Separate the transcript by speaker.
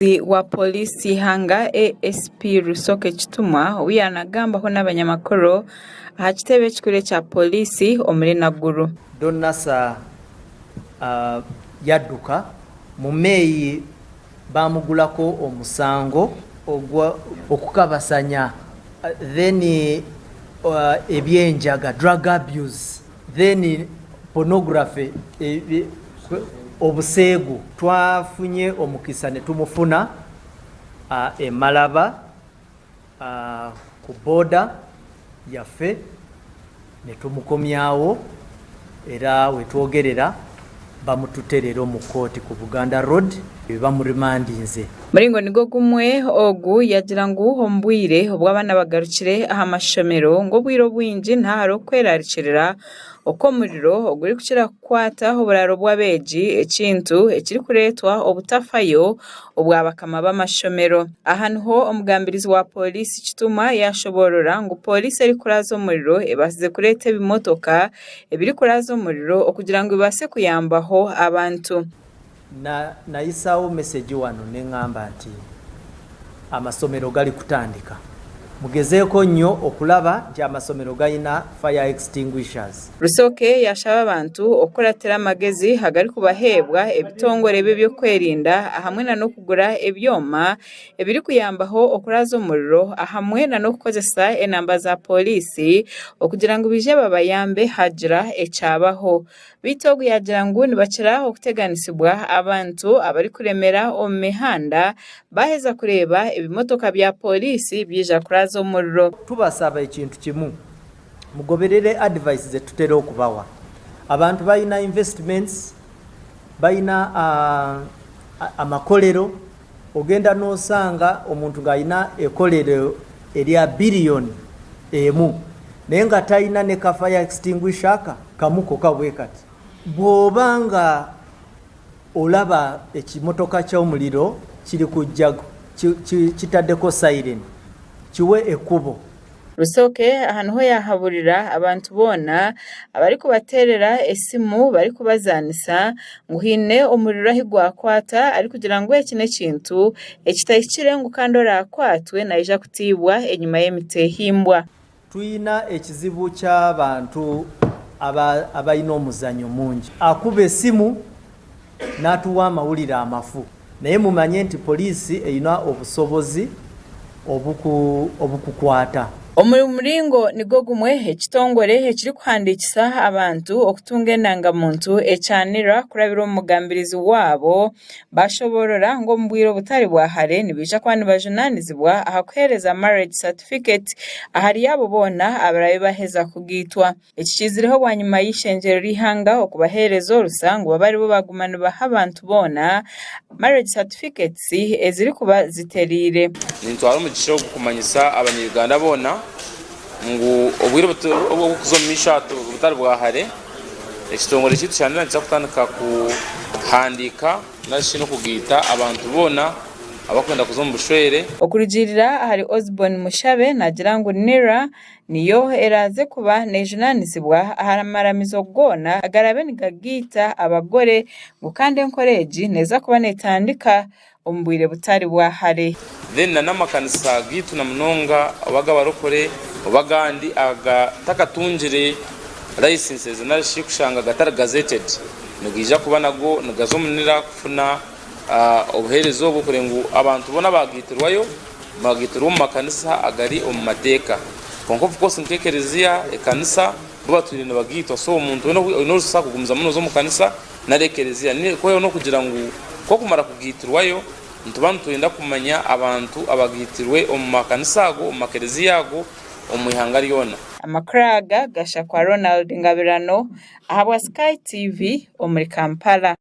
Speaker 1: Wa polisi hanga ASP Rusoke Kitumwa wiyanagambaho n'abanyamakuru aha kitebe kikuru kya polisi omuli Naguru.
Speaker 2: Donasa yadduka mu meeyi bamugulako omusango okukabasanya then ebyenjaga drug abuse then pornography obuseegu. Twafunye omukisa ne tumufuna Malaba ku boda yaffe ne tumukomyawo era wetwogerera bamututerera mu kooti ku Buganda Road bamuremandinze.
Speaker 1: Muringo nigo gumwe ogu yagira ngu ombwire obw'abana bagarukire aha mashomero ngo bwiro bwingi ntahari okwerarikirira uko muriro oguri kukira kukwata oburaro bw'abeegi ekintu ekiri kuretwa obutafayo obw'abakama b'amashomero. Aha niho omugambirizi wa polisi Kitumwa yashoborora ngu polisi eri kuraza omuriro ebasize kureta ebimotoka ebiri kuraza omuriro okugira ngu ibase kuyambaho abantu.
Speaker 2: Nayisawo message wano neŋŋamba nti amasomero gali kutandika. Mugezeeko nnyo okulaba nti amasomero galina fire extinguishers.
Speaker 1: Rusoke yashaba abantu okulatira amagezi hagari kubaheebwa ebitongore by'okwerinda hamwe na n'okugura ebyoma ebiri kuyambaho okuraza omuriro hamwe na n'okukozesa enamba za polisi okugira ngu bije babayambe hagira ekyabaho. Bitogu yagira ngu nibakira okuteganisibwa abantu abari kuremera omu mihanda baheza kureba ebimotoka bya polisi bija kuraza omuriro.
Speaker 2: Tubasaba ekintu kimu mugoberere advice ze tutera okubawa. Abantu balina investments, balina amakolero, ogenda n'osanga omuntu ng'alina ekolero erya billion emu naye nga talina ne ka fire extinguisher kamuko kabwe kati. Bw'obanga olaba ekimotoka ky'omuliro kiri kujja kitaddeko siren kiwe ekkubo.
Speaker 1: Rusoke aha niho yahaburira abantu bona abari kubaterera esimu bari kubazanisa ngu hine omuriro ahi gwakwata ari kugira ngu eki n'ekintu ekitahikire ngu kandi orakwatwe naija kutiibwa enyuma y'emitehimbwa.
Speaker 2: Tuyina ekizibu ky'abantu abalina omuzanyo mungi. Akuba esimu n'atuwa amawulire amafu naye mumanye nti poliisi erina obusobozi obukukwata.
Speaker 1: Omuringo nigo gumwe ekitongore ekiri kuhandikisa abantu okutunga endangamuntu ekyanira kurabira omugambirizi wabo bashoborora ngo mbwiro butari bwahare nibija kwa nibajunanizibwa aha kuhereza marriage certificate ahari yabo bona abarabe baheza kugitwa. Ekikizireho bwanyuma y'ishenjero rihanga okubahereza orusango babari bo bagumana baha abantu bona marriage certificates eziri kuba ziterire.
Speaker 3: Nintwara umugisha wo kumanyisa abanyarwanda bona ngu obwire obukuzomisha butari bwahare ekitongore kitu cyane nza kutandika kuhandika nashino kugita abantu bona abakwenda kuzomu bushwere.
Speaker 1: Okurugirira hari Osborne Mushabe nagira ngu nira niyo eraze kuba nejunanizibwa aharamaramizo gona agarabe nigagita abagore ngo kandi encourage neza kuba netandika ombwire butari bwahare.
Speaker 3: Then n'amakanisa gitu na munonga abaga barokore obagandi aga takatunjire licenses nashi kushanga gatara gazetted nugija kuba nago nagazomunira kufuna obuherezo obukurengu abantu bona bagitirwayo bagitirwa mu makanisa agari omu mateka konko fukose nkekerezia ekanisa buba turina bagitwa so umuntu no saka kugumza muno zo mu kanisa narekerezia ni koyo no kugira ngu ko kumara kugitirwayo ntubantu turinda kumanya abantu abagitirwe omu makanisa ago omu makerezia ago omu ihanga lyona.
Speaker 1: Amakraga gasha kwa Ronald Ngabirano ahabwa Sky TV omuri Kampala.